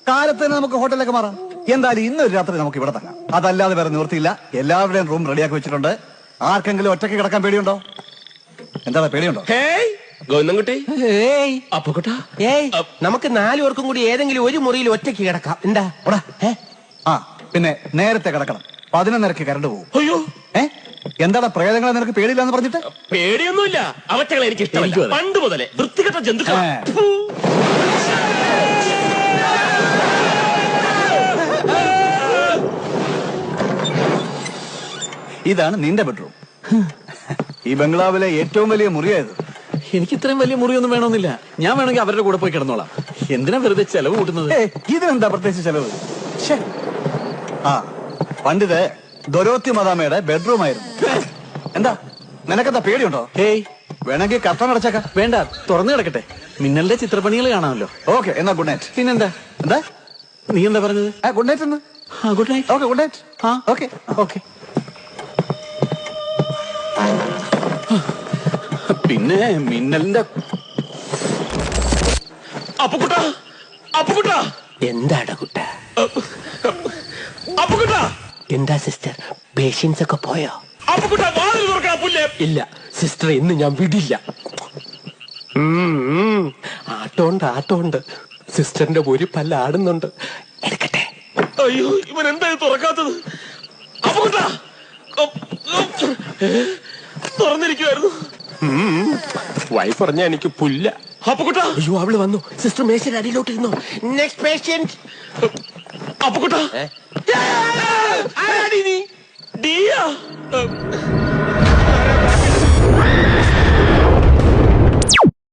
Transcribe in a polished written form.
കാലത്ത് തന്നെ നമുക്ക് ഹോട്ടലിലേക്ക് മാറാം. എന്തായാലും ഇന്നൊരു രാത്രി നമുക്ക് ഇവിടെ തങ്ങാം. അതല്ലാതെ വേറെ നിവൃത്തിയില്ല. എല്ലാവരുടെയും റൂം റെഡിയാക്കി വെച്ചിട്ടുണ്ട്. ആർക്കെങ്കിലും ഒറ്റയ്ക്ക് കിടക്കാൻ പേടിയുണ്ടോ? എന്താണ് പേടിയുണ്ടോ? ഗോവിന്ദൻകുട്ടി, അപ്പുകുട്ടാ, നമുക്ക് 4 പേർക്കും കൂടി ഏതെങ്കിലും ഒരു മുറിയിൽ ഒറ്റയ്ക്ക് കിടക്കാം. എന്താ? ആ, പിന്നെ നേരത്തെ കിടക്കണം. 11:30 കറണ്ട് പോകും. അയ്യോ, എന്താണ് പ്രേതങ്ങളെ നിനക്ക് പേടിയില്ലാന്ന് പറഞ്ഞിട്ട്? പേടിയൊന്നുമില്ല. അവറ്റകളെ എനിക്ക് ഇഷ്ടമല്ല. പണ്ട് മുതലേ വൃത്തികെട്ട ജന്തുക്കൾ. ഇതാണ് നിന്റെ ബെഡ്റൂം. ഈ ബംഗ്ലാവിലെ ഏറ്റവും വലിയ മുറിയായത്. എനിക്ക് ഇത്രയും വലിയ മുറിയൊന്നും വേണമെന്നില്ല. ഞാൻ വേണമെങ്കിൽ അവരുടെ കൂടെ പോയി കിടന്നോളാം. എന്തിനാ വെറുതെ ചെലവ് കൂട്ടുന്നത്? ഇതിനെന്താ പ്രത്യേകിച്ച് ചെലവ്? ആ, പണ്ടിത് ദൊരോത്തി മദാമയുടെ ബെഡ്റൂം ആയിരുന്നു. എന്താ നിനക്കെന്താ പേടിയുണ്ടോ? വേണമെങ്കിൽ കർട്ടൻ അടച്ചേക്കാം. വേണ്ട, തുറന്നു കിടക്കട്ടെ. മിന്നലിന്റെ ചിത്രപ്പണികൾ കാണാമല്ലോ. ഓക്കെ, എന്നാ ഗുഡ് നൈറ്റ്. പിന്നെന്താ? എന്താ നീ എന്താ പറഞ്ഞത്? ഗുഡ് നൈറ്റ് എന്ന്. Good night. Okay, good night. Okay okay. പിന്നെ മിന്നലിന്റെ അപ്പുകുട്ടാ, അപ്പുകുട്ടാ. എന്താടാ കുട്ട? അപ്പുകുട്ടാ. എന്താ സിസ്റ്റർ, പേഷ്യൻസ് ഒക്കെ പോയോ? അപ്പുകുട്ടാ, വാതിൽ തുറക്കാ പുല്ലേ. ഇല്ല സിസ്റ്റർ, ഇന്ന് ഞാൻ വിടില്ല. ആട്ടോണ്ട് സിസ്റ്ററിന്റെ ഒരു പല്ല് ആടുന്നുണ്ട്. എടുക്കട്ടെ. അയ്യോ, ഇവൻ എന്താ തുറക്കാത്തത്? അപ്പുകുട്ടാ, തുറന്നിരിക്കുവായിരുന്നു. വൈഫ് പറഞ്ഞ എനിക്ക് പുല്ല. അപ്പുകുട്ടാ. അയ്യോ, അവള് വന്നു. സിസ്റ്റർ മേശയുടെ അടിയിലോട്ട് ഇരുന്നു. Next patient. അപ്പുകുട്ടാ, ആരാടി നീ? ഡിയാ?